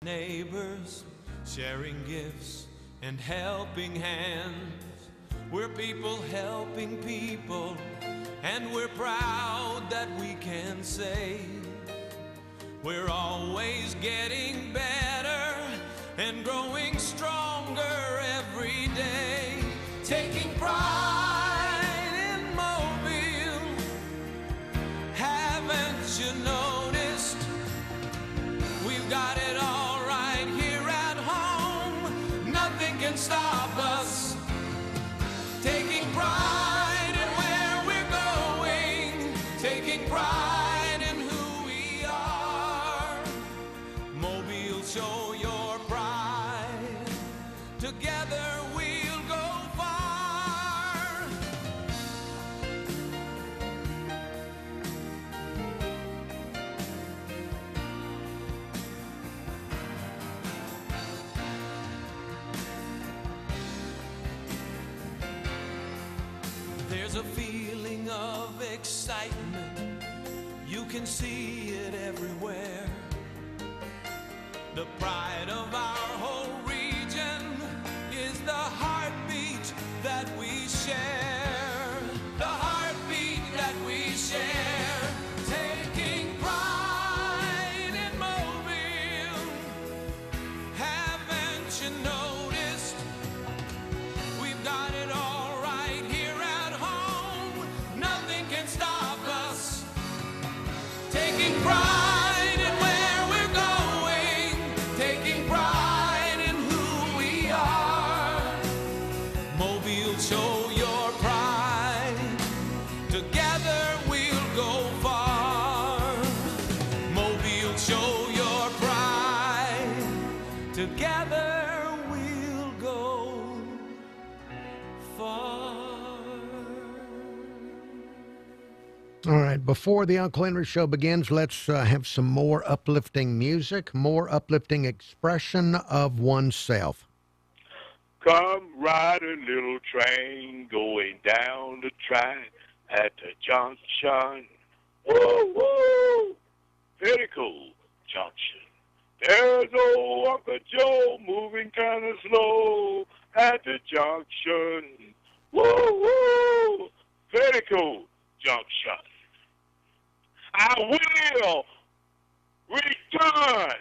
Neighbors, sharing gifts and helping hands. We're people helping people, and we're proud that we can say we're always getting better and growing stronger every day. Taking pride in Mobile, haven't you noticed? We've got it all right here at home. Nothing can stop us. Taking pride in where we're going. Taking pride in who we are. Mobile, show your pride. Together we'll go far. There's a feeling of excitement. You can see it everywhere. The pride of our whole region is the heartbeat that we share. The heartbeat that we share. Taking pride in Mobile. Haven't you noticed? We've got it all right here at home. Nothing can stop us. Taking pride in where we're going. Taking pride in who we are. Mobile, show your pride. Together we'll go far. Mobile, show your pride. Together we'll go far. All right, before the Uncle Henry Show begins, let's have some more uplifting music, more uplifting expression of oneself. Come ride a little train going down the track at the junction. Woo, woo! Pinnacle Junction. There's old Uncle Joe moving kind of slow at the junction. Woo, woo! Pinnacle Junction. I will return.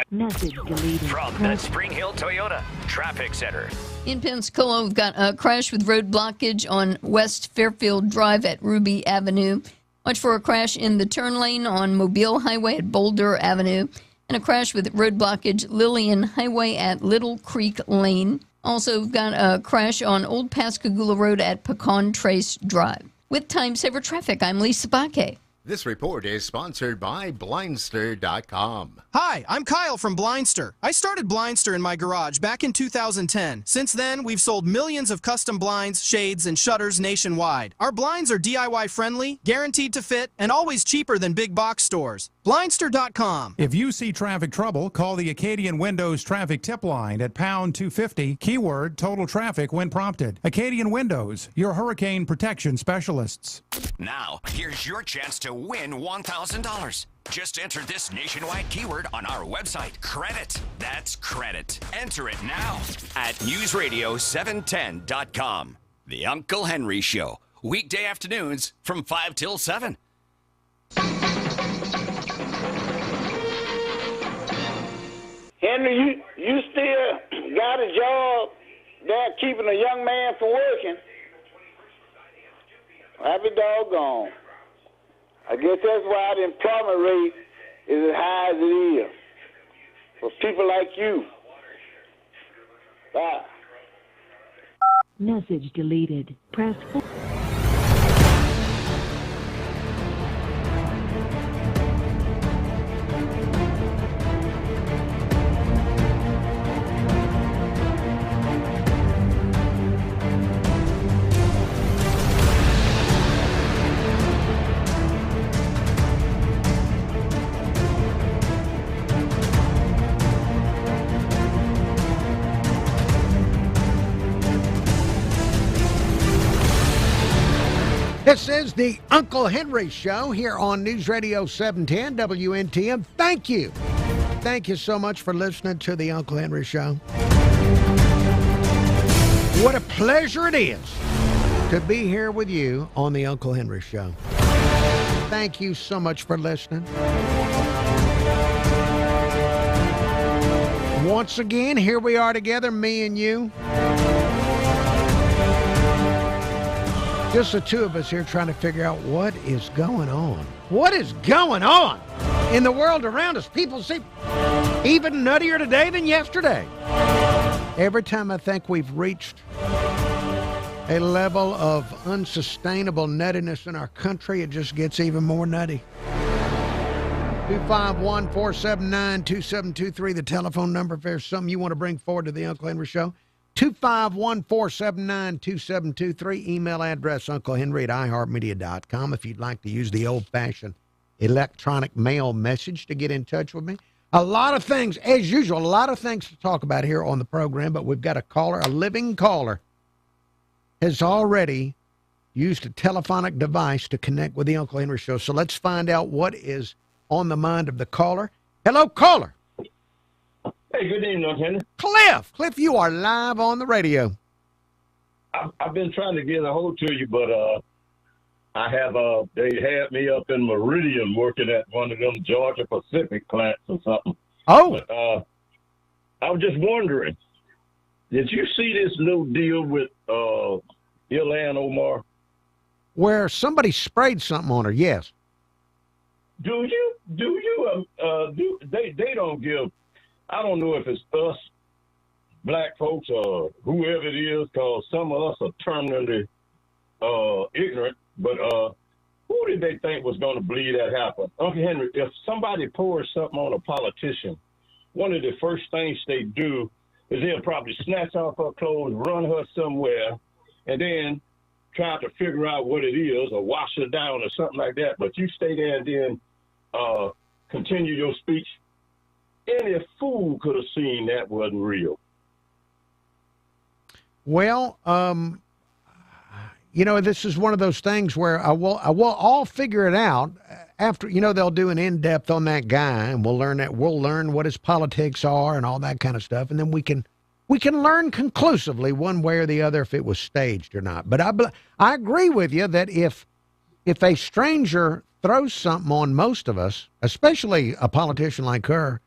Message deleted. From the Spring Hill Toyota Traffic Center. In Pensacola, we've got a crash with road blockage on West Fairfield Drive at Ruby Avenue. Watch for a crash in the turn lane on Mobile Highway at Boulder Avenue. And a crash with road blockage Lillian Highway at Little Creek Lane. Also, we've got a crash on Old Pascagoula Road at Pecan Trace Drive. With Time Saver Traffic, I'm Lisa Baque. This report is sponsored by Blindster.com. Hi, I'm Kyle from Blindster. I started Blindster in my garage back in 2010. Since then, we've sold millions of custom blinds, shades, and shutters nationwide. Our blinds are DIY friendly, guaranteed to fit, and always cheaper than big box stores. Blindster.com. If you see traffic trouble, call the Acadian Windows traffic tip line at pound 250, keyword total traffic when prompted. Acadian Windows, your hurricane protection specialists. Now, here's your chance to win $1,000. Just enter this nationwide keyword on our website. Credit. That's credit. Enter it now at newsradio710.com. The Uncle Henry Show. Weekday afternoons from 5 till 7. Henry, you still got a job there keeping a young man from working? Happy doggone. I guess that's why the employment rate is as high as it is for people like you. Bye. Message deleted. Press 4. This is the Uncle Henry Show here on News Radio 710 WNTM. Thank you thank you so much for listening to the Uncle Henry Show. What a pleasure it is to be here with you on the Uncle Henry Show. Thank you so much for listening. Once again, here we are together, me and you. Just the two of us here trying to figure out what is going on. What is going on in the world around us? People seem even nuttier today than yesterday. Every time I think we've reached a level of unsustainable nuttiness in our country, it just gets even more nutty. 251-479-2723, the telephone number if there's something you want to bring forward to the Uncle Henry Show. 251-479-2723. Email address unclehenry@iheartmedia.com if you'd like to use the old-fashioned electronic mail message to get in touch with me. A lot of things, as usual, a lot of things to talk about here on the program, but we've got a caller, a living caller, has already used a telephonic device to connect with the Uncle Henry Show. So let's find out what is on the mind of the caller. Hello, caller. Hey, good evening, Uncle Henry. Cliff, you are live on the radio. I've been trying to get a hold to you, but they had me up in Meridian working at one of them Georgia Pacific plants or something. Oh. But, I was just wondering, did you see this new deal with Ilhan Omar? Where somebody sprayed something on her, yes. Do you they don't give, I don't know if it's us black folks or whoever it is, because some of us are terminally ignorant, but who did they think was going to believe that happen? Uncle Henry, if somebody pours something on a politician, one of the first things they do is they'll probably snatch off her clothes, run her somewhere, and then try to figure out what it is or wash her down or something like that. But you stay there and then continue your speech. Any fool could have seen that wasn't real. Well, this is one of those things where I will all figure it out after, they'll do an in-depth on that guy, and we'll learn what his politics are and all that kind of stuff. And then we can learn conclusively one way or the other if it was staged or not. But I agree with you that if a stranger throws something on most of us, especially a politician like her,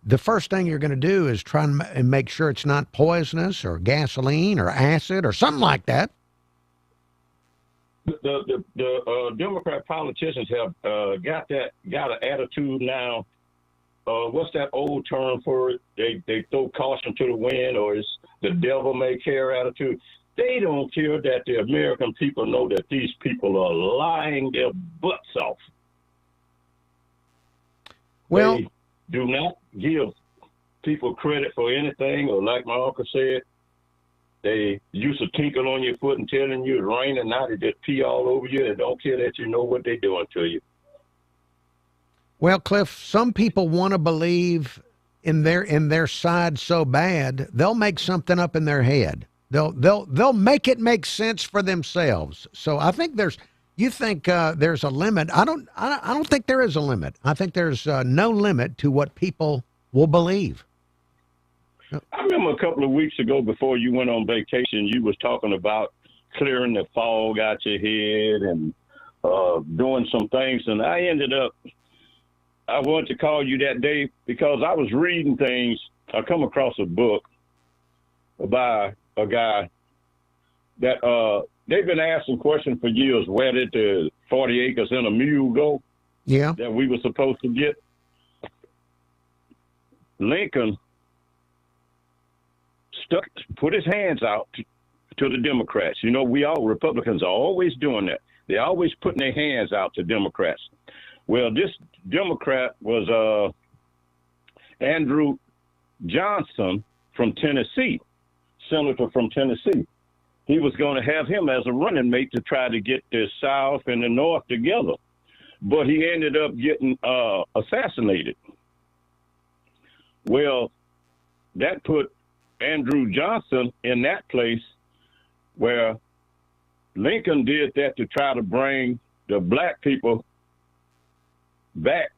the first thing you're going to do is try and make sure it's not poisonous or gasoline or acid or something like that. The Democrat politicians have got an attitude now. What's that old term for it? They throw caution to the wind, or it's the devil may care attitude. They don't care that the American people know that these people are lying their butts off. Well, they do not give people credit for anything, or like my uncle said, they use a tinkle on your foot and telling you it's raining, now they just pee all over you and don't care that you know what they're doing to you. Well, Cliff, some people want to believe in their side so bad they'll make something up in their head. They'll make it make sense for themselves. So I think there's a limit. I don't think there is a limit. I think there's no limit to what people will believe. I remember a couple of weeks ago before you went on vacation, you was talking about clearing the fog out your head and doing some things. And I wanted to call you that day because I was reading things. I come across a book by a guy that they've been asking questions for years. Where did the 40 acres and a mule go? Yeah. That we were supposed to get. Lincoln put his hands out to the Democrats. Republicans are always doing that. They're always putting their hands out to Democrats. Well, this Democrat was Andrew Johnson from Tennessee, senator from Tennessee. He was going to have him as a running mate to try to get the South and the North together. But he ended up getting assassinated. Well, that put Andrew Johnson in that place where Lincoln did that to try to bring the black people back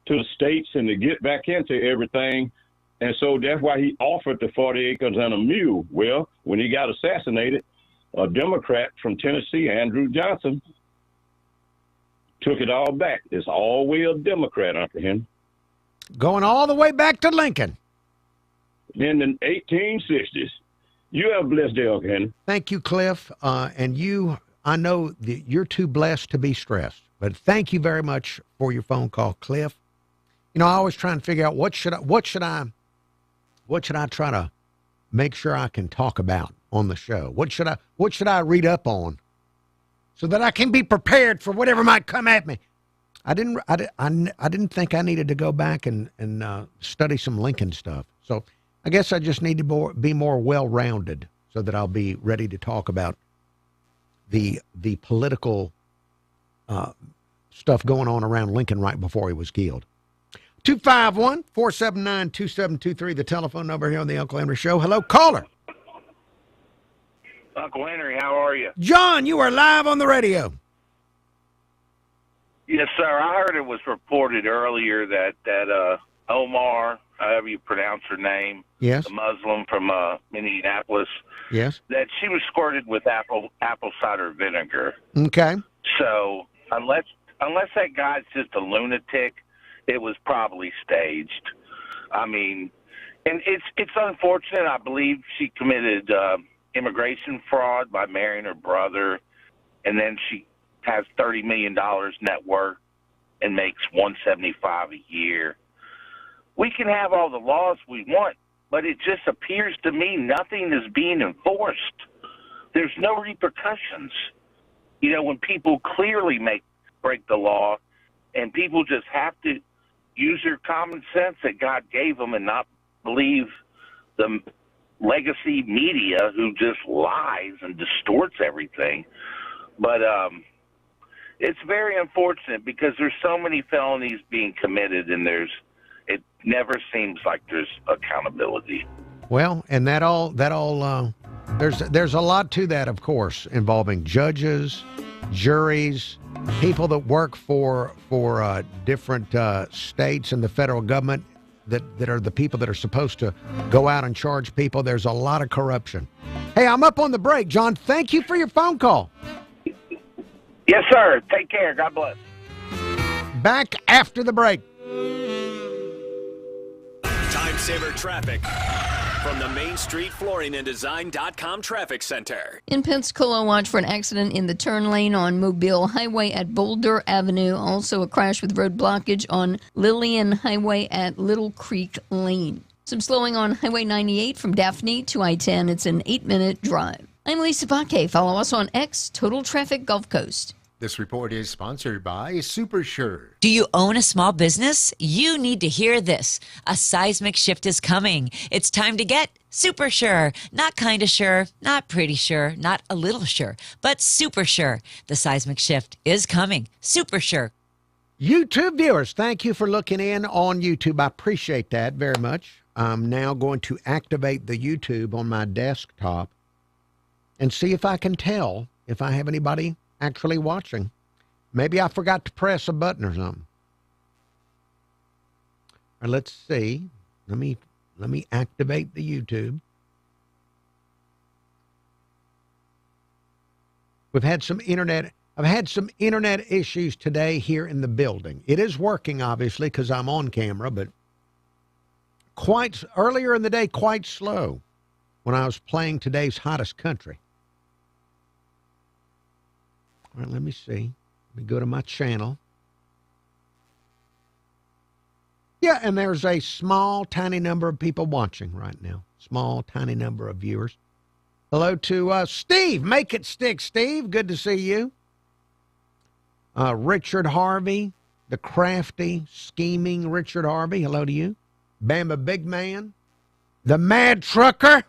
to the states and to get back into everything. And so that's why he offered the 40 acres and a mule. Well, when he got assassinated, a Democrat from Tennessee, Andrew Johnson, took it all back. It's always a Democrat, Uncle Henry. Going all the way back to Lincoln. In the 1860s. You have a blessed day, Uncle Henry. Thank you, Cliff. And you, I know that you're too blessed to be stressed, but thank you very much for your phone call, Cliff. You know, I always try and figure out what should I try to make sure I can talk about on the show? What should I read up on so that I can be prepared for whatever might come at me? I didn't think I needed to go back and study some Lincoln stuff. So I guess I just need to be more well-rounded so that I'll be ready to talk about the political stuff going on around Lincoln right before he was killed. 251-479-2723, the telephone number here on the Uncle Henry Show. Hello, caller. Uncle Henry, how are you? John, you are live on the radio. Yes, sir. I heard it was reported earlier that Omar, however you pronounce her name, yes, the Muslim from Minneapolis, yes, that she was squirted with apple cider vinegar. Okay. So unless that guy's just a lunatic, it was probably staged. I mean, and it's unfortunate. I believe she committed immigration fraud by marrying her brother, and then she has $30 million net worth and makes $175 a year. We can have all the laws we want, but it just appears to me nothing is being enforced. There's no repercussions. You know, when people clearly break the law, and people just have to use their common sense that God gave them and not believe the legacy media who just lies and distorts everything. But it's very unfortunate because there's so many felonies being committed, and it never seems like there's accountability. Well, and that all there's a lot to that, of course, involving judges, juries, people that work for different states and the federal government that are the people that are supposed to go out and charge people. There's a lot of corruption. Hey, I'm up on the break, John. Thank you for your phone call. Yes, sir. Take care. God bless. Back after the break. Time saver traffic from the Main Street Flooring and Design.com Traffic Center. In Pensacola, watch for an accident in the turn lane on Mobile Highway at Boulder Avenue. Also a crash with road blockage on Lillian Highway at Little Creek Lane. Some slowing on Highway 98 from Daphne to I-10. It's an 8-minute drive. I'm Lisa Baque. Follow us on X, Total Traffic Gulf Coast. This report is sponsored by SuperSure. Do you own a small business? You need to hear this. A seismic shift is coming. It's time to get super sure. Not kind of sure, not pretty sure, not a little sure, but super sure. The seismic shift is coming. Super sure. YouTube viewers, thank you for looking in on YouTube. I appreciate that very much. I'm now going to activate the YouTube on my desktop and see if I can tell if I have anybody actually watching. Maybe I forgot to press a button or something. All right, let's see. Let me activate the YouTube. I've had some internet issues today here in the building. It is working, obviously, because I'm on camera, but quite earlier in the day, quite slow when I was playing today's hottest country. All right, let me see. Let me go to my channel. Yeah, and there's a small, tiny number of people watching right now. Small, tiny number of viewers. Hello to Steve. Make it stick, Steve. Good to see you. Richard Harvey, the crafty, scheming Richard Harvey. Hello to you. Bama Big Man. The Mad Trucker.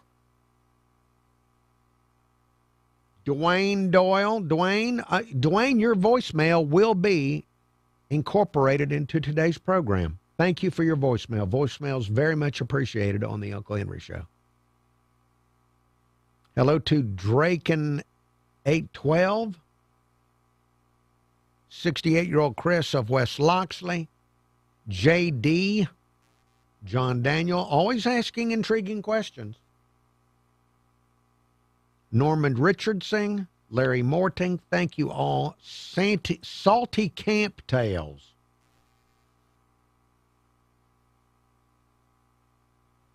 Dwayne Doyle. Dwayne, your voicemail will be incorporated into today's program. Thank you for your voicemail. Voicemail's very much appreciated on the Uncle Henry Show. Hello to Draken812. 68-year-old Chris of West Loxley. J.D., John Daniel, always asking intriguing questions. Norman Richardson, Larry Morting, thank you all. Salty Camp Tales.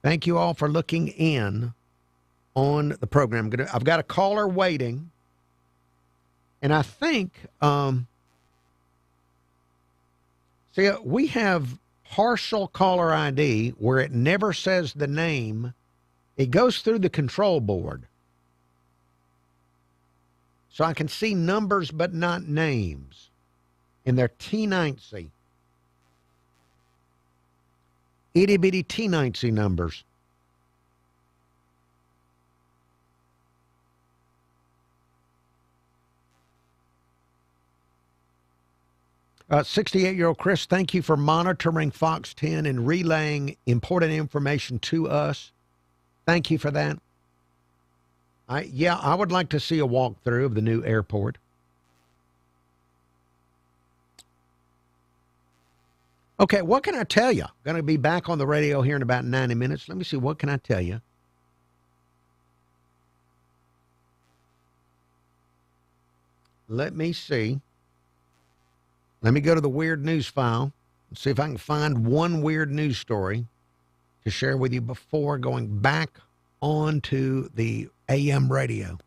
Thank you all for looking in on the program. I've got a caller waiting, and I think, see, we have partial caller ID where it never says the name. It goes through the control board. So I can see numbers but not names. And they're T90. Itty bitty T90 numbers. Uh, 68-year-old Chris, thank you for monitoring Fox 10 and relaying important information to us. Thank you for that. I would like to see a walkthrough of the new airport. Okay, what can I tell you? Going to be back on the radio here in about 90 minutes. Let me see, what can I tell you? Let me see. Let me go to the weird news file and see if I can find one weird news story to share with you before going back onto the AM radio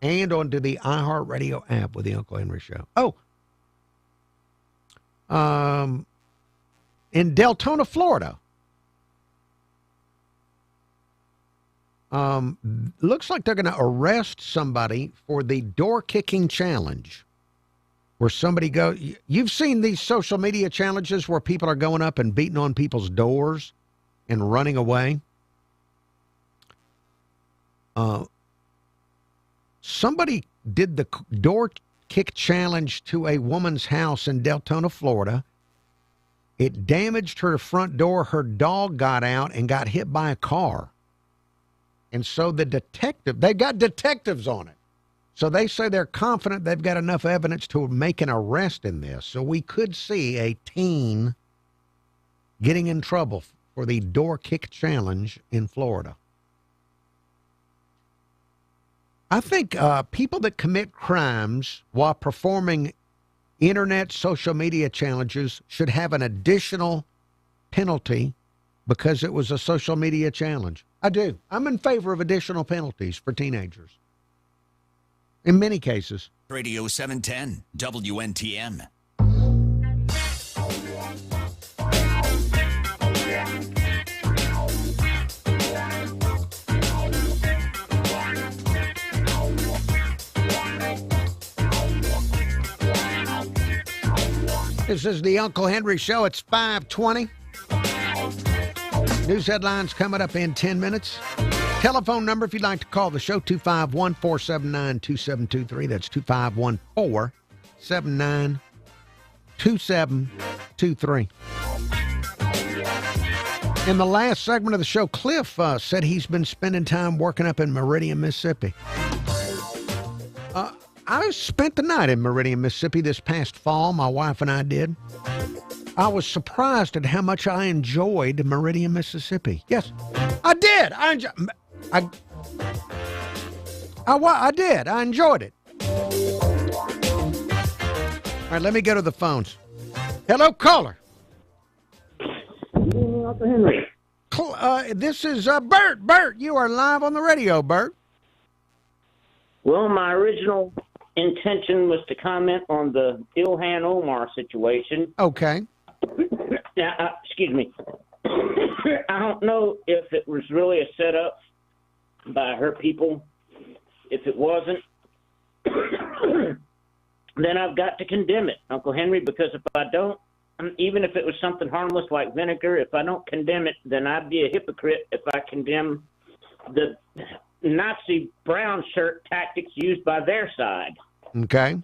and onto the iHeartRadio app with the Uncle Henry Show. Oh, in Deltona, Florida, looks like they're going to arrest somebody for the door kicking challenge, where somebody you've seen these social media challenges where people are going up and beating on people's doors and running away. Somebody did the door kick challenge to a woman's house in Deltona, Florida. It damaged her front door. Her dog got out and got hit by a car. And so they got detectives on it. So they say they're confident they've got enough evidence to make an arrest in this. So we could see a teen getting in trouble for the door kick challenge in Florida. I think people that commit crimes while performing internet social media challenges should have an additional penalty because it was a social media challenge. I do. I'm in favor of additional penalties for teenagers. In many cases. Radio 710, WNTM. This is the Uncle Henry Show. It's 5:20. News headlines coming up in 10 minutes. Telephone number if you'd like to call the show, 251-479-2723. That's 251-479-2723. In the last segment of the show, Cliff said he's been spending time working up in Meridian, Mississippi. I spent the night in Meridian, Mississippi this past fall. My wife and I did. I was surprised at how much I enjoyed Meridian, Mississippi. Yes, I did. I did. I enjoyed it. All right, let me go to the phones. Hello, caller. Good evening, Uncle Henry. This is Bert. Bert, you are live on the radio, Bert. Well, my original intention was to comment on the Ilhan Omar situation. Okay. Now, excuse me. I don't know if it was really a setup by her people. If it wasn't, then I've got to condemn it, Uncle Henry, because if I don't, even if it was something harmless like vinegar, if I don't condemn it, then I'd be a hypocrite if I condemn the Nazi brown shirt tactics used by their side. Okay.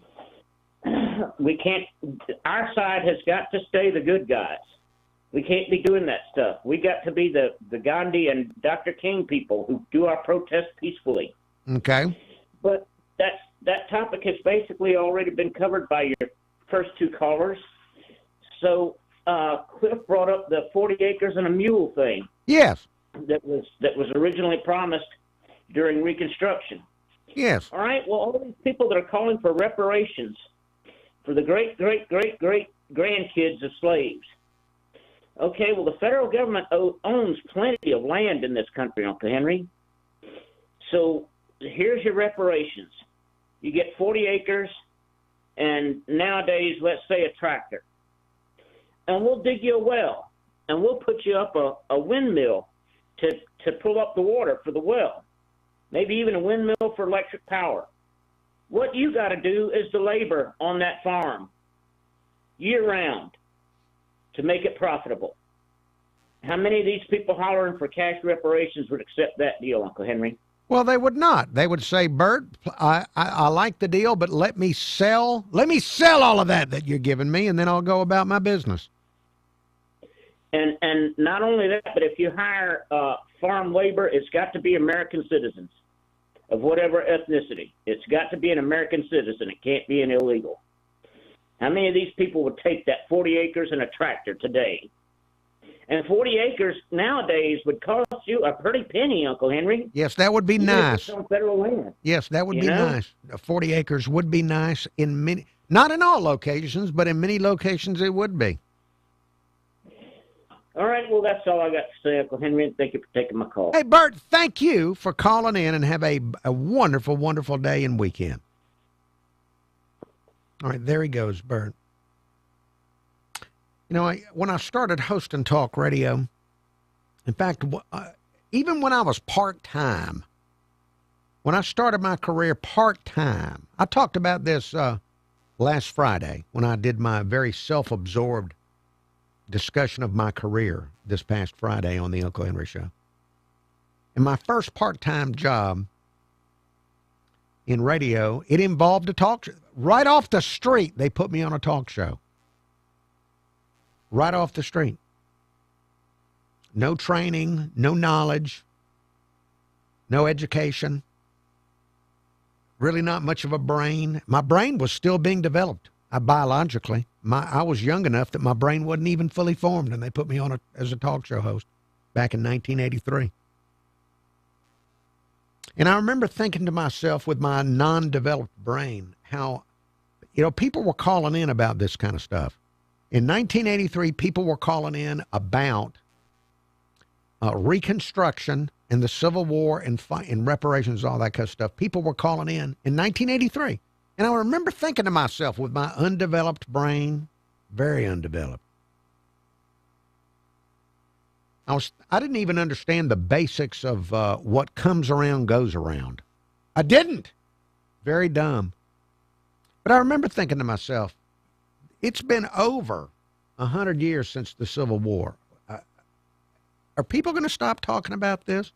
We can't, our side has got to stay the good guys. We can't be doing that stuff. We got to be the Gandhi and Dr. King people who do our protest peacefully. Okay. But that topic has basically already been covered by your first two callers. So Cliff brought up the 40 acres and a mule thing. Yes. That was originally promised during Reconstruction. Yes. All right. Well, all these people that are calling for reparations for the great grandkids of slaves. Okay. Well, the federal government owns plenty of land in this country, Uncle Henry. So here's your reparations. You get 40 acres, and nowadays, let's say a tractor, and we'll dig you a well, and we'll put you up a windmill to pull up the water for the well, maybe even a windmill for electric power. What you got to do is the labor on that farm year-round to make it profitable. How many of these people hollering for cash reparations would accept that deal, Uncle Henry? Well, they would not. They would say, Bert, I like the deal, but let me sell all of that you're giving me, and then I'll go about my business. And not only that, but if you hire farm labor, it's got to be American citizens of whatever ethnicity. It's got to be an American citizen. It can't be an illegal. How many of these people would take that 40 acres and a tractor today? And 40 acres nowadays would cost you a pretty penny, Uncle Henry. Yes, that would be nice. On federal land. Yes, that would be nice. 40 acres would be nice in many, not in all locations, but in many locations it would be. All right, well, that's all I got to say, Uncle Henry, and thank you for taking my call. Hey, Bert, thank you for calling in, and have a wonderful, wonderful day and weekend. All right, there he goes, Bert. You know, when I started hosting talk radio, in fact, even when I was part-time, when I started my career part-time, I talked about this last Friday when I did my very self-absorbed discussion of my career this past Friday on the Uncle Henry Show. And my first part-time job in radio, it involved a talk show. Right off the street, they put me on a talk show. Right off the street. No training, no knowledge, no education. Really not much of a brain. My brain was still being developed biologically. I was young enough that my brain wasn't even fully formed, and they put me on as a talk show host back in 1983. And I remember thinking to myself with my non-developed brain how, people were calling in about this kind of stuff. In 1983, people were calling in about Reconstruction and the Civil War and reparations, all that kind of stuff. People were calling in 1983. And I remember thinking to myself with my undeveloped brain, very undeveloped, I didn't even understand the basics of what comes around goes around. I didn't. Very dumb. But I remember thinking to myself, it's been over 100 years since the Civil War. Are people going to stop talking about this?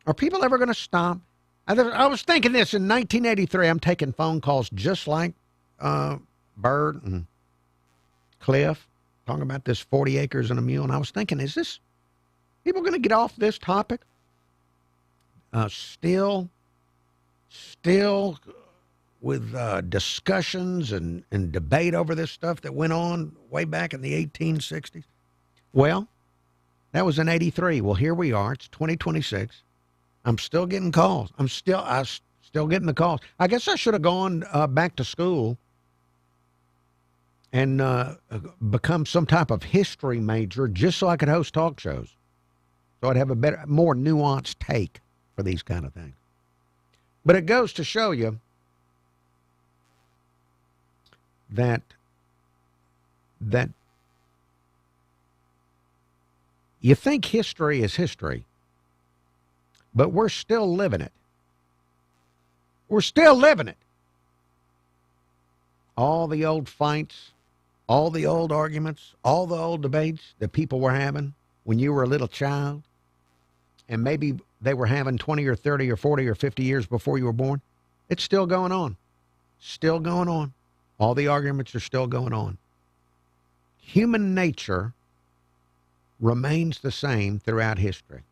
Are people ever going to stop? I was thinking this in 1983. I'm taking phone calls just like Bert and Cliff, talking about this 40 acres and a mule. And I was thinking, is this people going to get off this topic? Still with discussions and debate over this stuff that went on way back in the 1860s. Well, that was in 83. Well, here we are. It's 2026. I'm still getting calls. I'm still getting the calls. I guess I should have gone back to school and become some type of history major just so I could host talk shows. So I'd have a more nuanced take for these kind of things. But it goes to show you that you think history is history, but we're still living it. We're still living it. All the old fights, all the old arguments, all the old debates that people were having when you were a little child, and maybe they were having 20 or 30 or 40 or 50 years before you were born, it's still going on. Still going on. All the arguments are still going on. Human nature remains the same throughout history.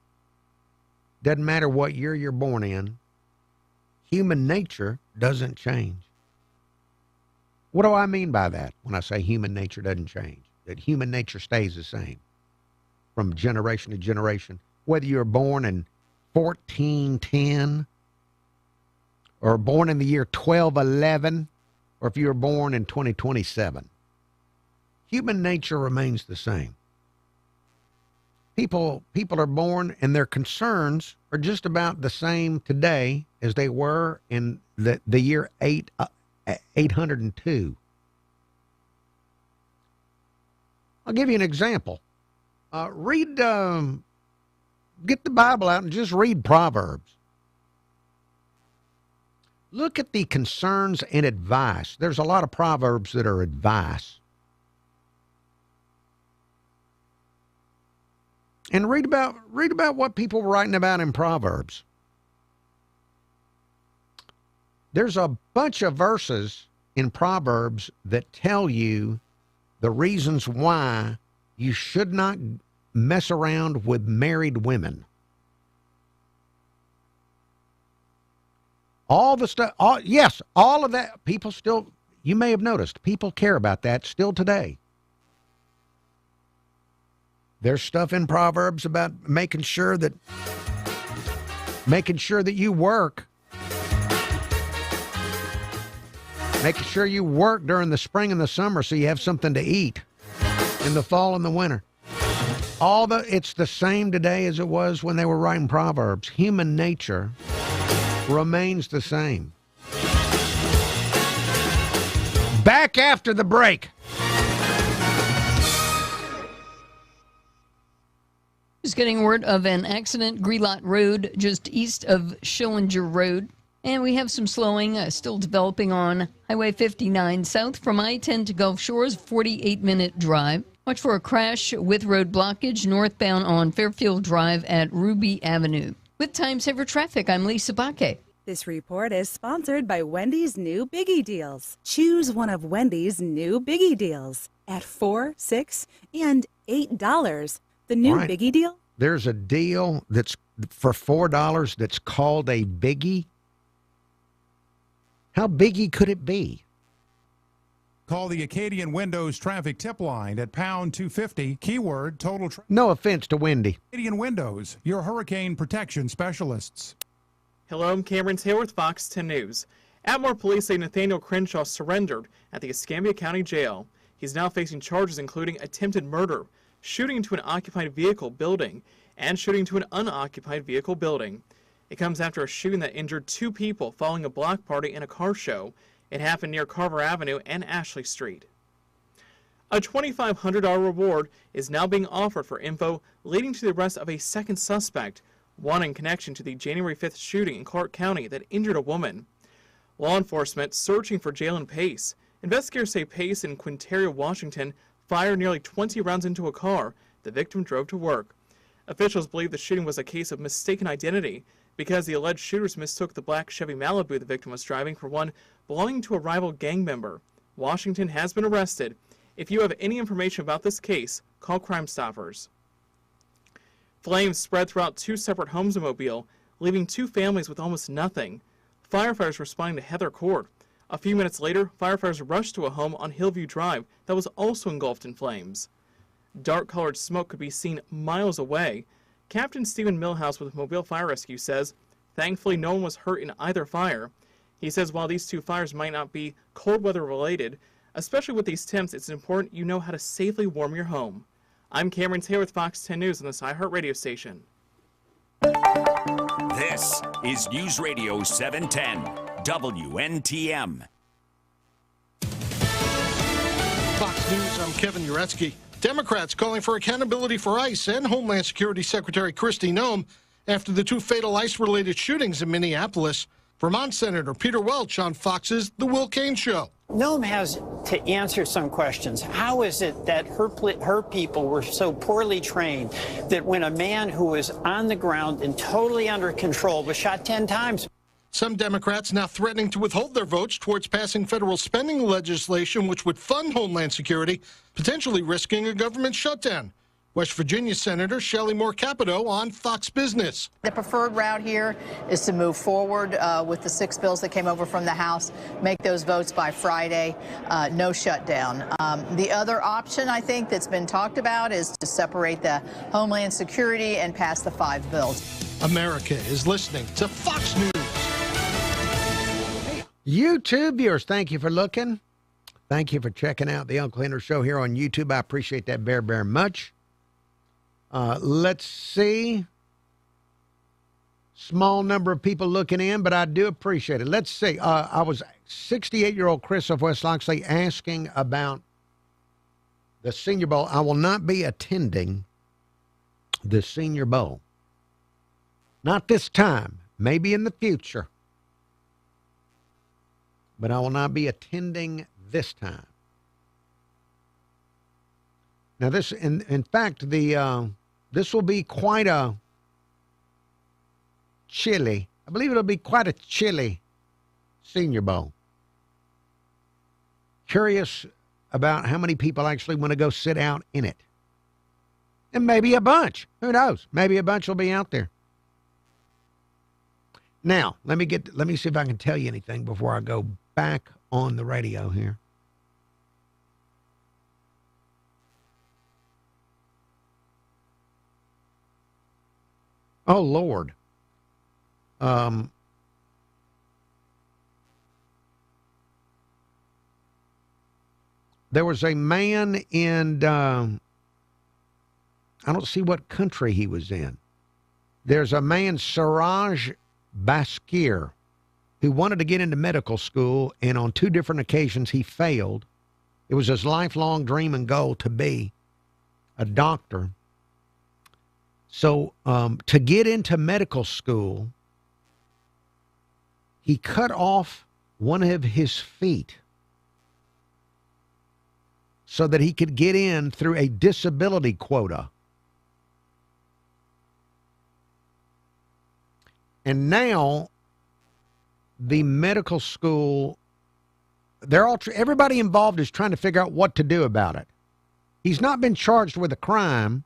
Doesn't matter what year you're born in, human nature doesn't change. What do I mean by that when I say human nature doesn't change? that human nature stays the same from generation to generation. Whether you're born in 1410 or born in the year 1211, or if you were born in 2027, human nature remains the same. People are born and their concerns are just about the same today as they were in the year 802. I'll give you an example. Get the Bible out and just read Proverbs. Look at the concerns and advice. There's a lot of Proverbs that are advice. And read about what people were writing about in Proverbs. There's a bunch of verses in Proverbs that tell you the reasons why you should not mess around with married women. All the stuff, all of that, people still, you may have noticed, people care about that still today. There's stuff in Proverbs about making sure that you work. Making sure you work during the spring and the summer so you have something to eat in the fall and the winter. It's the same today as it was when they were writing Proverbs. Human nature remains the same. Back after the break. Just getting word of an accident, Grelot Road, just east of Schillinger Road. And we have some slowing still developing on Highway 59 south from I-10 to Gulf Shores, 48-minute drive. Watch for a crash with road blockage northbound on Fairfield Drive at Ruby Avenue. With Time Saver Traffic, I'm Lisa Baque. This report is sponsored by Wendy's new Biggie Deals. Choose one of Wendy's new Biggie Deals at $4, $6, and $8. The new Right. Biggie Deal? There's a deal that's for $4 that's called a Biggie. How biggie could it be? Call the Acadian Windows traffic tip line at pound 250, keyword total traffic. No offense to Wendy. Acadian Windows, your hurricane protection specialists. Hello, I'm Cameron Taylor with Fox 10 News. Atmore police say Nathaniel Crenshaw surrendered at the Escambia County Jail. He's now facing charges including attempted murder, shooting into an occupied vehicle building, and shooting into an unoccupied vehicle building. It comes after a shooting that injured 2 people following a block party and a car show. It happened near Carver Avenue and Ashley Street. A $2,500 reward is now being offered for info leading to the arrest of a second suspect, one in connection to the January 5th shooting in Clark County that injured a woman. Law enforcement searching for Jalen Pace. Investigators say Pace in Quinteria, Washington, fired nearly 20 rounds into a car the victim drove to work. Officials believe the shooting was a case of mistaken identity because the alleged shooters mistook the black Chevy Malibu the victim was driving for one belonging to a rival gang member. Washington has been arrested. If you have any information about this case, call Crime Stoppers. Flames spread throughout 2 separate homes in Mobile, leaving 2 families with almost nothing. Firefighters responding to Heather Court. A few minutes later, firefighters rushed to a home on Hillview Drive that was also engulfed in flames. Dark-colored smoke could be seen miles away. Captain Stephen Millhouse with Mobile Fire Rescue says, thankfully no one was hurt in either fire. He says while these 2 fires might not be cold weather related, especially with these temps, it's important you know how to safely warm your home. I'm Cameron Taylor with Fox 10 News on this iHeart radio station. This is News Radio 710, WNTM. Fox News, I'm Kevin Uretsky. Democrats calling for accountability for ICE and Homeland Security Secretary Kristi Noem after the 2 fatal ICE-related shootings in Minneapolis. Vermont Senator Peter Welch on Fox's The Will Cain Show. Noem has to answer some questions. How is it that her people were so poorly trained that when a man who was on the ground and totally under control was shot 10 times? Some Democrats now threatening to withhold their votes towards passing federal spending legislation which would fund Homeland Security, potentially risking a government shutdown. West Virginia Senator Shelley Moore Capito on Fox Business. The preferred route here is to move forward with the 6 bills that came over from the House, make those votes by Friday, no shutdown. The other option, I think, that's been talked about is to separate the Homeland Security and pass the 5 bills. America is listening to Fox News. YouTube viewers, thank you for looking. Thank you for checking out the Uncle Henry Show here on YouTube. I appreciate that very much. Let's see. Small number of people looking in, but I do appreciate it. Let's see. I was 68-year-old Chris of West Loxley asking about the Senior Bowl. I will not be attending the Senior Bowl. Not this time. Maybe in the future. But I will not be attending this time. Now, this, in fact, this will be quite a chilly. I believe it'll be quite a chilly Senior Bowl. Curious about how many people actually want to go sit out in it. And maybe a bunch. Who knows? Maybe a bunch will be out there. Now, let me see if I can tell you anything before I go back on the radio here. Oh, Lord. There was a man in, I don't see what country he was in. There's a man, Siraj Baskir, who wanted to get into medical school, and on 2 different occasions he failed. It was his lifelong dream and goal to be a doctor. So to get into medical school, he cut off one of his feet so that he could get in through a disability quota. And now the medical school, everybody involved is trying to figure out what to do about it. He's not been charged with a crime.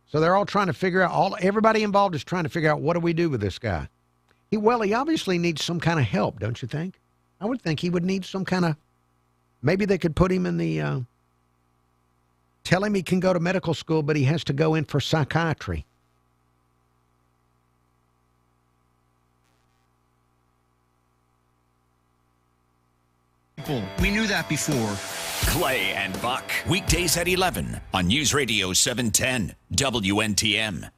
So they're all trying to figure out, everybody involved is trying to figure out, what do we do with this guy? He obviously needs some kind of help, don't you think? I would think he would need some kind of, maybe they could put him in the, tell him he can go to medical school, but he has to go in for psychiatry. We knew that before. Clay and Buck, weekdays at 11 on News Radio 710 WNTM.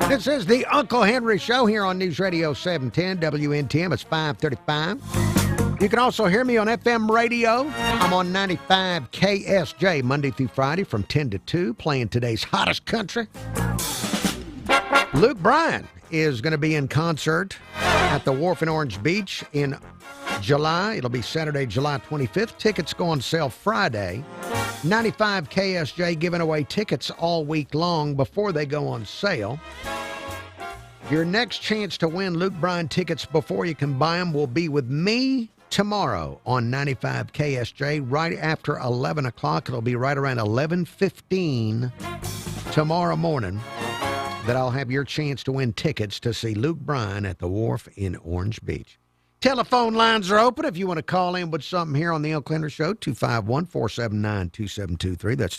This is the Uncle Henry Show here on News Radio 710 WNTM. It's 5:35. You can also hear me on FM radio. I'm on 95 KSJ Monday through Friday from 10 to 2, playing today's hottest country. Luke Bryan is going to be in concert at the Wharf in Orange Beach in July. It'll be Saturday, July 25th. Tickets go on sale Friday. 95 KSJ giving away tickets all week long before they go on sale. Your next chance to win Luke Bryan tickets before you can buy them will be with me tomorrow on 95 KSJ right after 11 o'clock. It'll be right around 11:15 tomorrow morning that I'll have your chance to win tickets to see Luke Bryan at the Wharf in Orange Beach. Telephone lines are open if you want to call in with something here on the Uncle Henry Show, 251-479-2723. That's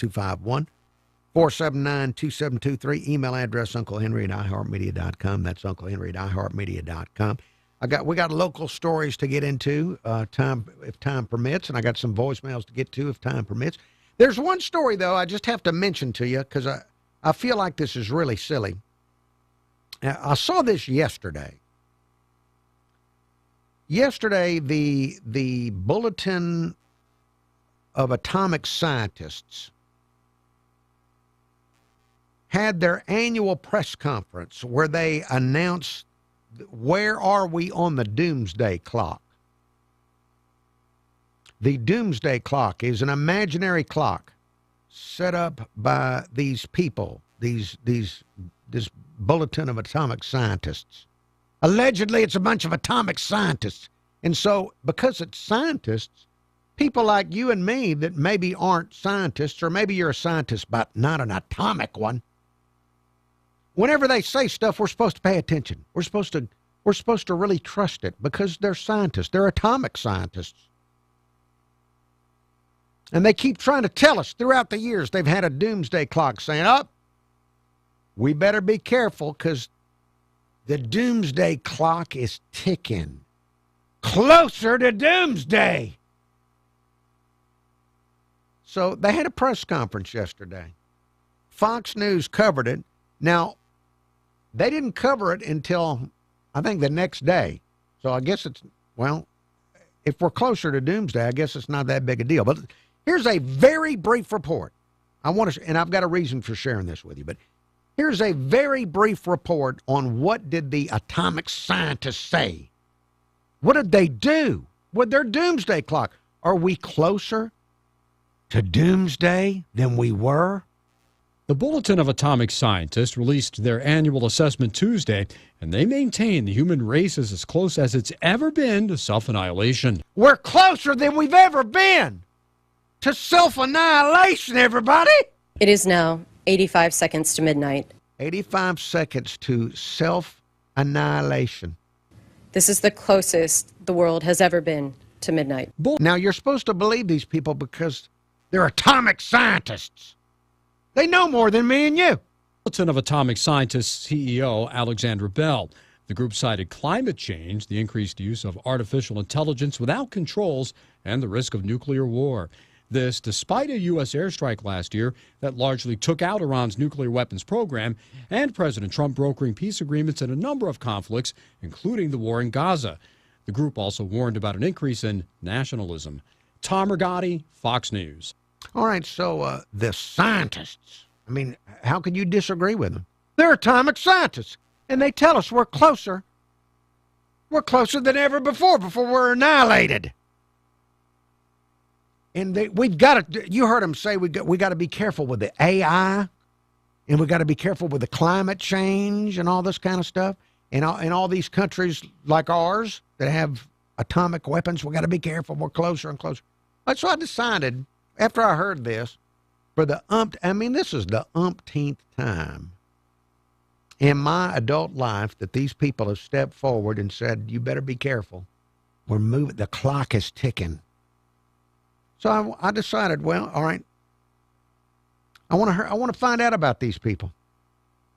251-479-2723. Email address, unclehenry@iheartmedia.com. That's unclehenry@iheartmedia.com. We got local stories to get into, if time permits, and I got some voicemails to get to if time permits. There's one story, though, I just have to mention to you because I feel like this is really silly. I saw this yesterday. Yesterday, the Bulletin of Atomic Scientists had their annual press conference where they announced where are we on the doomsday clock? The doomsday clock is an imaginary clock set up by these people, this bulletin of atomic scientists. Allegedly, it's a bunch of atomic scientists. And so, because it's scientists, people like you and me that maybe aren't scientists, or maybe you're a scientist, but not an atomic one, whenever they say stuff, we're supposed to pay attention. We're supposed to really trust it because they're scientists. They're atomic scientists. And they keep trying to tell us throughout the years they've had a doomsday clock saying, oh, we better be careful because the doomsday clock is ticking closer to doomsday. So they had a press conference yesterday. Fox News covered it. Now, they didn't cover it until, I think, the next day. So I guess it's, well, if we're closer to doomsday, I guess it's not that big a deal. But here's a very brief report. And I've got a reason for sharing this with you, but here's a very brief report on what did the atomic scientists say. What did they do with their doomsday clock? Are we closer to doomsday than we were? The Bulletin of Atomic Scientists released their annual assessment Tuesday, and they maintain the human race is as close as it's ever been to self-annihilation. We're closer than we've ever been to self-annihilation, everybody. It is now 85 seconds to midnight. 85 seconds to self-annihilation. This is the closest the world has ever been to midnight. Now, you're supposed to believe these people because they're atomic scientists. They know more than me and you. Bulletin of Atomic Scientists CEO Alexandra Bell. The group cited climate change, the increased use of artificial intelligence without controls, and the risk of nuclear war. This despite a U.S. airstrike last year that largely took out Iran's nuclear weapons program and President Trump brokering peace agreements in a number of conflicts, including the war in Gaza. The group also warned about an increase in nationalism. Tom Rigotti, Fox News. All right, so the scientists, I mean, how could you disagree with them? They're atomic scientists, and they tell us we're closer. We're closer than ever before we're annihilated. And we've got to, you heard them say we got to be careful with the AI, and we got to be careful with the climate change and all this kind of stuff. And all these countries like ours that have atomic weapons, we got to be careful. We're closer and closer. So I decided, after I heard this, this is the umpteenth time in my adult life that these people have stepped forward and said, you better be careful. We're moving, the clock is ticking. So I decided, well, all right, I want to find out about these people.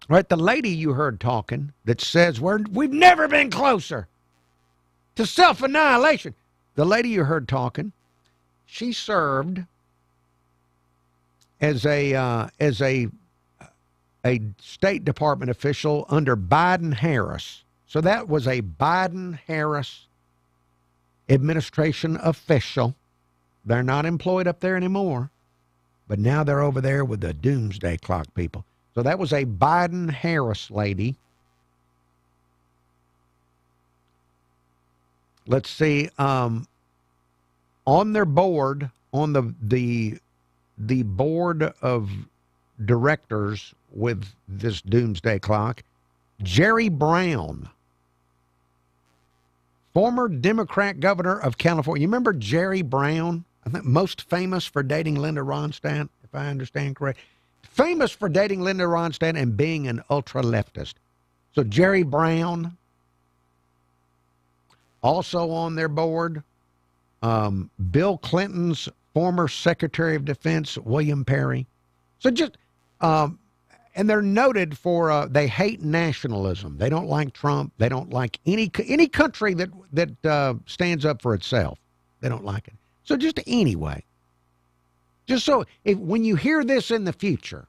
All right, the lady you heard talking that says we've never been closer to self-annihilation. The lady you heard talking, she served as a State Department official under Biden-Harris. So that was a Biden-Harris administration official. They're not employed up there anymore, but now they're over there with the doomsday clock people. So that was a Biden-Harris lady. Let's see, on their board, on the board of directors with this doomsday clock, Jerry Brown, former Democrat governor of California. You remember Jerry Brown? I think most famous for dating Linda Ronstadt, if I understand correct. Famous for dating Linda Ronstadt and being an ultra-leftist. So Jerry Brown, also on their board. Bill Clinton's former Secretary of Defense, William Perry. So just, and they're noted for, they hate nationalism. They don't like Trump. They don't like any country that stands up for itself. They don't like it. So just anyway, just so when you hear this in the future,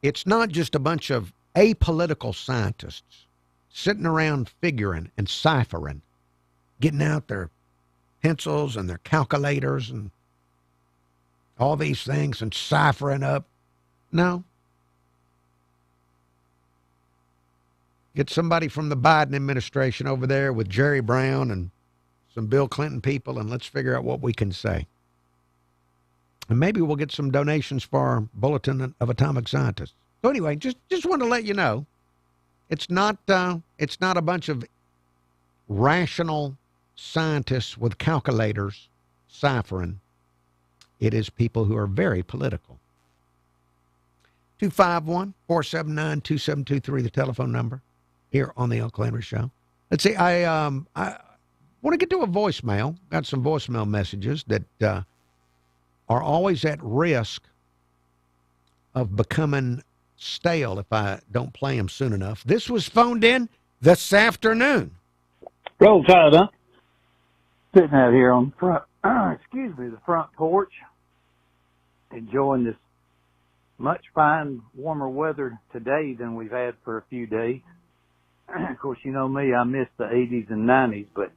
it's not just a bunch of apolitical scientists sitting around figuring and ciphering, getting out their pencils and their calculators and all these things and ciphering up. No. Get somebody from the Biden administration over there with Jerry Brown and some Bill Clinton people, and let's figure out what we can say. And maybe we'll get some donations for our Bulletin of Atomic Scientists. So anyway, just want to let you know, it's not a bunch of rational scientists with calculators ciphering. It is people who are very political. 251-479-2723, the telephone number here on the Uncle Henry Show. Let's see, I want to get to a voicemail. Got some voicemail messages that are always at risk of becoming stale if I don't play them soon enough. This was phoned in this afternoon. Roll Tide, huh? Sitting out here on the front, the front porch, enjoying this much fine, warmer weather today than we've had for a few days. Of course, you know me, I miss the 80s and 90s, but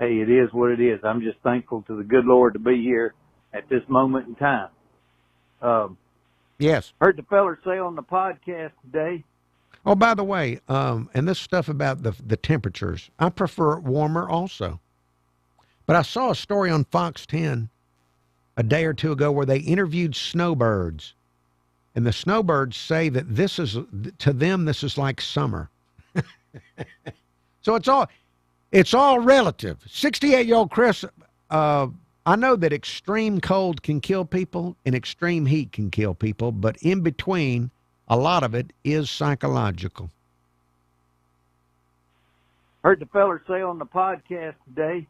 hey, it is what it is. I'm just thankful to the good Lord to be here at this moment in time. Yes. Heard the feller say on the podcast today. Oh, by the way, and this stuff about the temperatures, I prefer it warmer also. But I saw a story on Fox 10 a day or two ago where they interviewed snowbirds. And the snowbirds say that to them, this is like summer. So it's all relative. 68-year-old Chris, I know that extreme cold can kill people and extreme heat can kill people, but in between, a lot of it is psychological. Heard the feller say on the podcast today,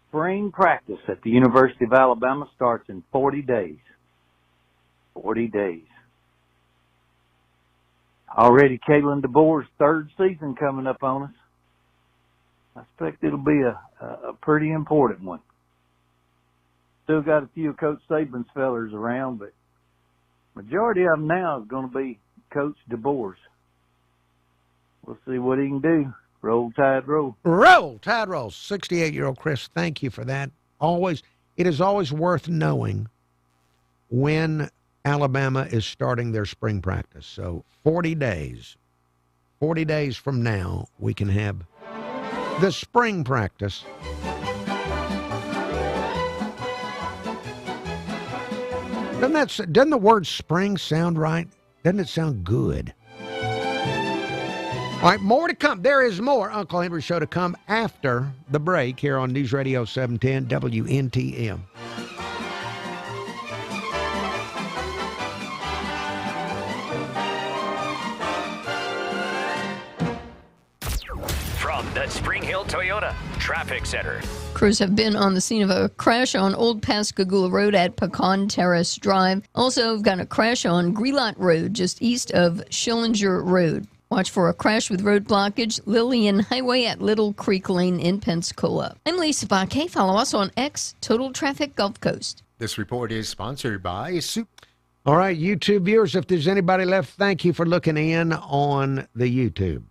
spring practice at the University of Alabama starts in 40 days. 40 days. Already Kalen DeBoer's third season coming up on us. I expect it'll be a pretty important one. Still got a few of Coach Saban's fellers around, but majority of them now is going to be Coach DeBoer's. We'll see what he can do. Roll Tide, roll. Roll Tide, roll. 68-year-old Chris, thank you for that. It is always worth knowing when Alabama is starting their spring practice. So 40 days from now, we can have the spring practice. Doesn't the word spring sound right? Doesn't it sound good? All right, more to come. There is more Uncle Henry Show to come after the break here on News Radio 710 WNTM. From the Spring Hill Toyota Traffic Center. Crews have been on the scene of a crash on Old Pascagoula Road at Pecan Terrace Drive. Also, we've got a crash on Grelot Road, just east of Schillinger Road. Watch for a crash with road blockage, Lillian Highway at Little Creek Lane in Pensacola. I'm Lisa Baquet. Follow us on X, Total Traffic Gulf Coast. This report is sponsored by All right, YouTube viewers, if there's anybody left, thank you for looking in on the YouTube.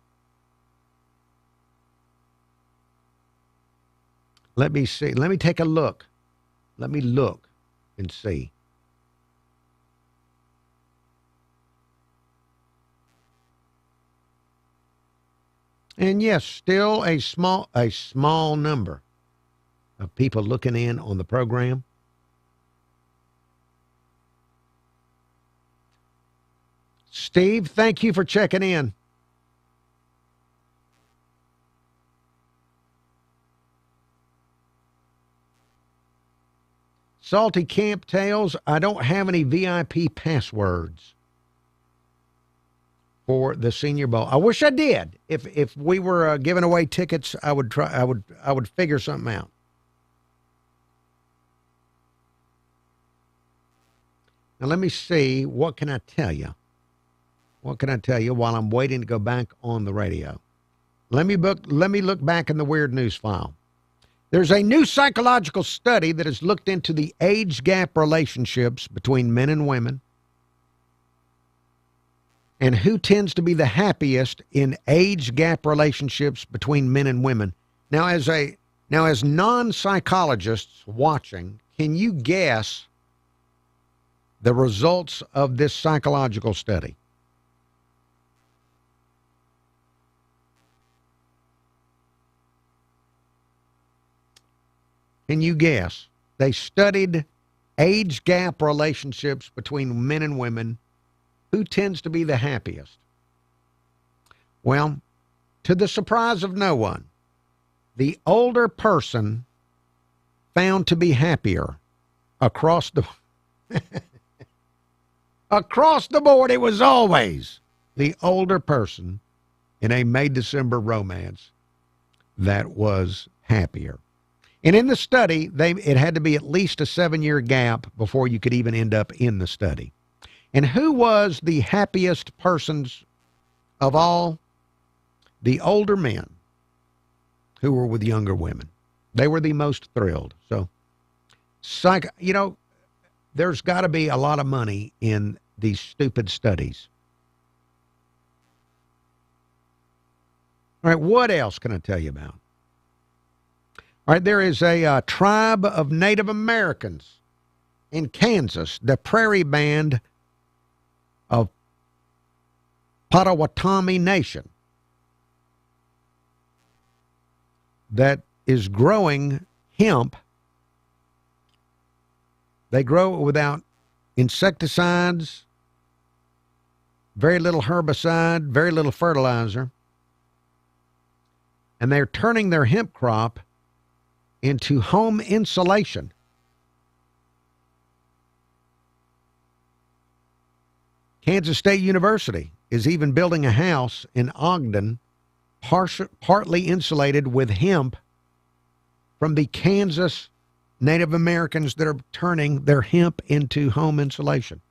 Let me see. Let me take a look. Let me look and see. And yes, still a small number of people looking in on the program. Steve, thank you for checking in. Salty Camp Tales, I don't have any VIP passwords for the Senior Bowl. I wish I did. If we were giving away tickets, I would try. I would figure something out. Now let me see. What can I tell you? What can I tell you while I'm waiting to go back on the radio? Let me look back in the weird news file. There's a new psychological study that has looked into the age gap relationships between men and women and who tends to be the happiest in age gap relationships between men and women. Now, as non-psychologists watching, can you guess the results of this psychological study? Can you guess? They studied age gap relationships between men and women. Who tends to be the happiest? Well, to the surprise of no one, the older person found to be happier across the across the board. It was always the older person in a May December romance that was happier. And in the study, it had to be at least a 7-year gap before you could even end up in the study. And who was the happiest persons of all? The older men who were with younger women. They were the most thrilled. So, there's got to be a lot of money in these stupid studies. All right, what else can I tell you about? All right, there is a tribe of Native Americans in Kansas, the Prairie Band of Potawatomi Nation, that is growing hemp. They grow it without insecticides, very little herbicide, very little fertilizer, and they're turning their hemp crop into home insulation. Kansas State University is even building a house in Ogden, partly insulated with hemp from the Kansas Native Americans that are turning their hemp into home insulation.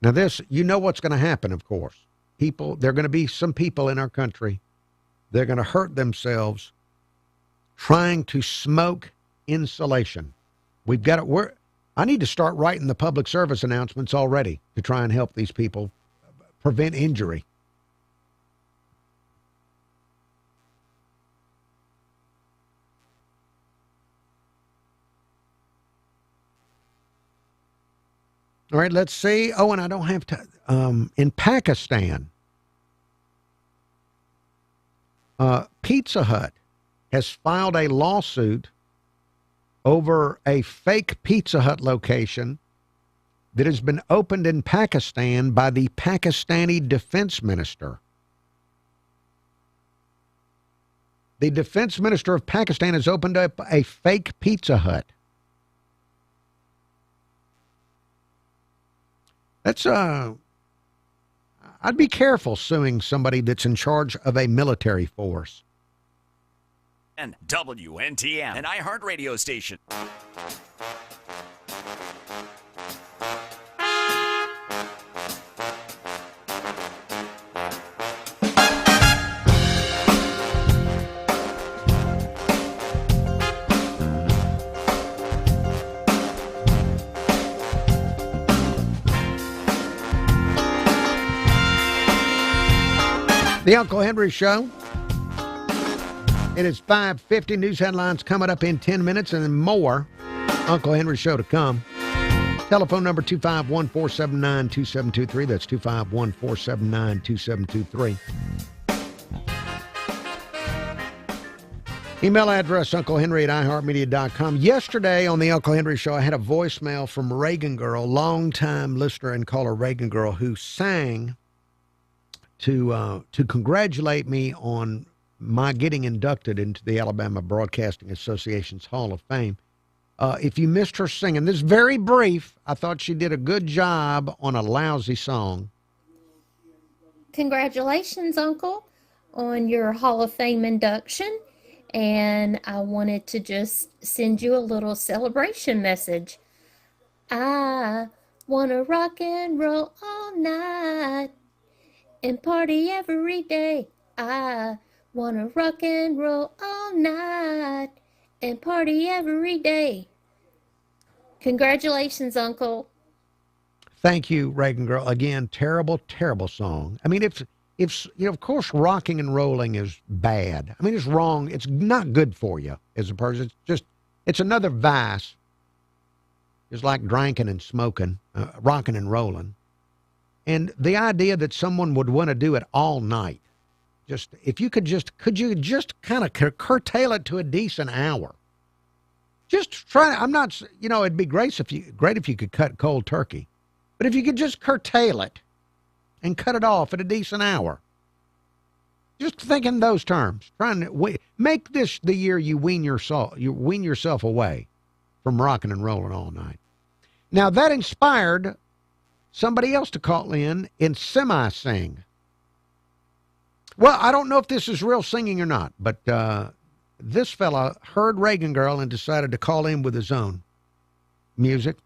Now this, you know what's going to happen, of course. There are going to be some people in our country, they're going to hurt themselves trying to smoke insulation. We've got to, I need to start writing the public service announcements already to try and help these people prevent injury. All right, let's see. Oh, and I don't have to. In Pakistan, Pizza Hut has filed a lawsuit over a fake Pizza Hut location that has been opened in Pakistan by the Pakistani defense minister. The defense minister of Pakistan has opened up a fake Pizza Hut. That's I'd be careful suing somebody that's in charge of a military force. And WNTM, an iHeartRadio station. The Uncle Henry Show. It is 5:50. News headlines coming up in 10 minutes and then more. Uncle Henry Show to come. Telephone number 251-479-2723. That's 251-479-2723. Email address, unclehenry@iheartmedia.com. Yesterday on the Uncle Henry Show, I had a voicemail from Reagan Girl, longtime listener and caller Reagan Girl, who sang to congratulate me on my getting inducted into the Alabama Broadcasting Association's Hall of Fame. If you missed her singing, this is very brief. I thought she did a good job on a lousy song. Congratulations, Uncle, on your Hall of Fame induction. And I wanted to just send you a little celebration message. I want to rock and roll all night and party every day. I want to rock and roll all night and party every day. Congratulations, Uncle. Thank you, Reagan Girl. Again, terrible, terrible song. I mean, if of course, rocking and rolling is bad. I mean, it's wrong. It's not good for you as a person. It's another vice. It's like drinking and smoking, rocking and rolling. And the idea that someone would want to do it all night, Just if you could just kind of curtail it to a decent hour. Just try. I'm not. It'd be great if you could cut cold turkey, but if you could just curtail it and cut it off at a decent hour. Just think in those terms. Trying to make this the year you wean yourself away from rocking and rolling all night. Now that inspired somebody else to call in semi-sing. Well, I don't know if this is real singing or not, but this fella heard Reagan Girl and decided to call in with his own music.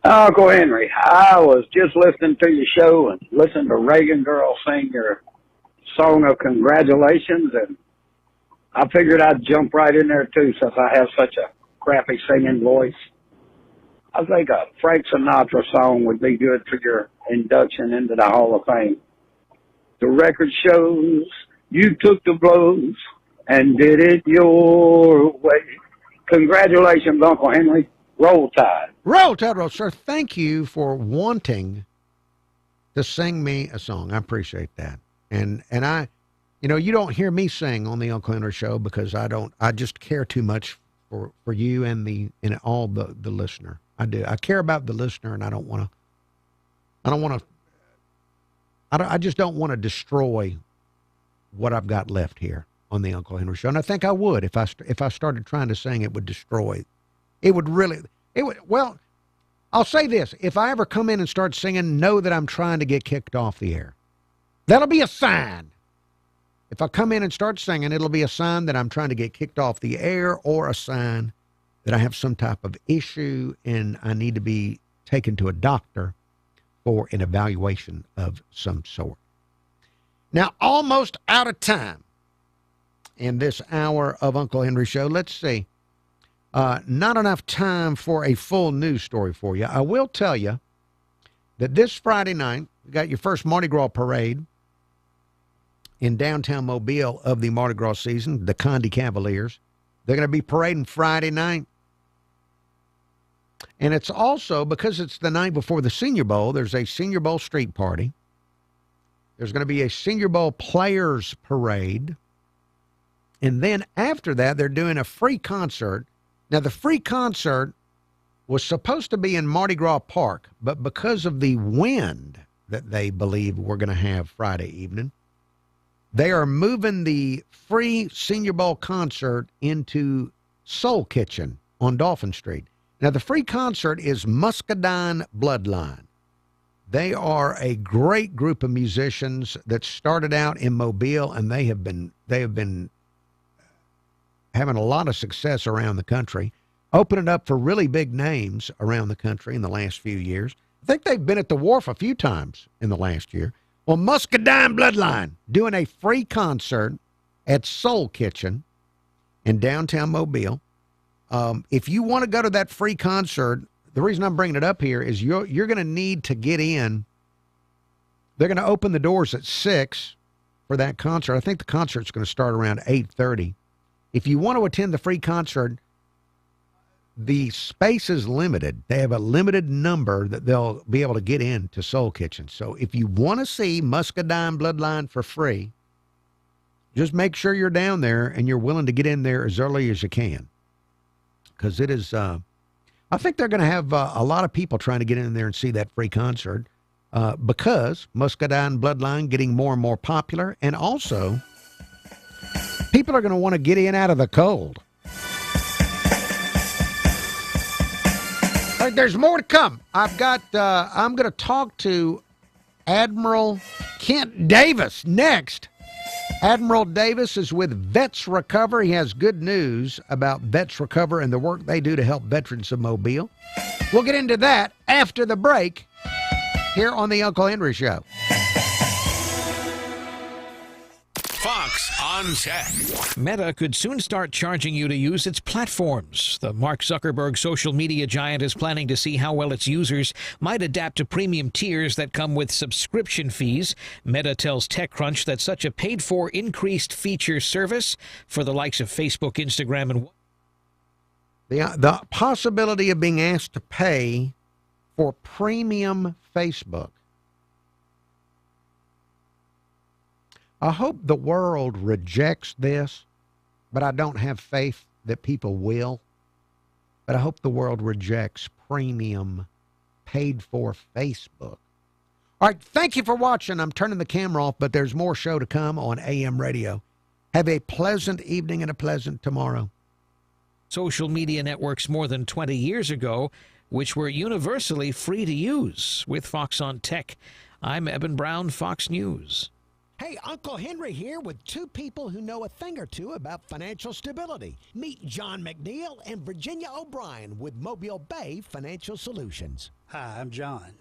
Uncle Henry, I was just listening to your show and listening to Reagan Girl sing your song of congratulations, and I figured I'd jump right in there too since I have such a crappy singing voice. I think a Frank Sinatra song would be good for your induction into the Hall of Fame. The record shows you took the blows and did it your way. Congratulations, Uncle Henry. Roll Tide. Roll Tide, sir. Thank you for wanting to sing me a song. I appreciate that. And I, you don't hear me sing on the Uncle Henry Show because I just care too much for you and all the listener. I do. I care about the listener, and I just don't want to destroy what I've got left here on the Uncle Henry Show. And I think I would if I started trying to sing, it would destroy. Well, I'll say this. If I ever come in and start singing, know that I'm trying to get kicked off the air. That'll be a sign. If I come in and start singing, it'll be a sign that I'm trying to get kicked off the air, or a sign that I have some type of issue and I need to be taken to a doctor for an evaluation of some sort. Now, almost out of time in this hour of Uncle Henry Show. Let's see. Not enough time for a full news story for you. I will tell you that this Friday night, we got your first Mardi Gras parade in downtown Mobile of the Mardi Gras season, the Condi Cavaliers. They're going to be parading Friday night. And it's also, because it's the night before the Senior Bowl, there's a Senior Bowl street party. There's going to be a Senior Bowl players parade. And then after that, they're doing a free concert. Now, the free concert was supposed to be in Mardi Gras Park, but because of the wind that they believe we're going to have Friday evening, they are moving the free Senior Bowl concert into Soul Kitchen on Dolphin Street. Now, the free concert is Muscadine Bloodline. They are a great group of musicians that started out in Mobile, and they have been having a lot of success around the country, opening up for really big names around the country in the last few years. I think they've been at the Wharf a few times in the last year. Well, Muscadine Bloodline doing a free concert at Soul Kitchen in downtown Mobile. If you want to go to that free concert, the reason I'm bringing it up here is you're going to need to get in. They're going to open the doors at 6 for that concert. I think the concert's going to start around 8:30. If you want to attend the free concert, the space is limited. They have a limited number that they'll be able to get in to Soul Kitchen. So if you want to see Muscadine Bloodline for free, just make sure you're down there and you're willing to get in there as early as you can. Because it is, I think they're going to have a lot of people trying to get in there and see that free concert because Muscadine Bloodline getting more and more popular, and also people are going to want to get in out of the cold. There's more to come. I'm going to talk to Admiral Kent Davis next. Admiral Davis is with Vets Recover. He has good news about Vets Recover and the work they do to help veterans of Mobile. We'll get into that after the break here on the Uncle Henry Show. Fox on Tech. Meta could soon start charging you to use its platforms. The Mark Zuckerberg social media giant is planning to see how well its users might adapt to premium tiers that come with subscription fees. Meta tells TechCrunch that such a paid-for increased feature service for the likes of Facebook, Instagram, and the possibility of being asked to pay for premium Facebook. I hope the world rejects this, but I don't have faith that people will. But I hope the world rejects premium, paid-for Facebook. All right, thank you for watching. I'm turning the camera off, but there's more show to come on AM radio. Have a pleasant evening and a pleasant tomorrow. Social media networks more than 20 years ago, which were universally free to use. With Fox on Tech, I'm Eben Brown, Fox News. Hey, Uncle Henry here with two people who know a thing or two about financial stability. Meet John McNeil and Virginia O'Brien with Mobile Bay Financial Solutions. Hi, I'm John.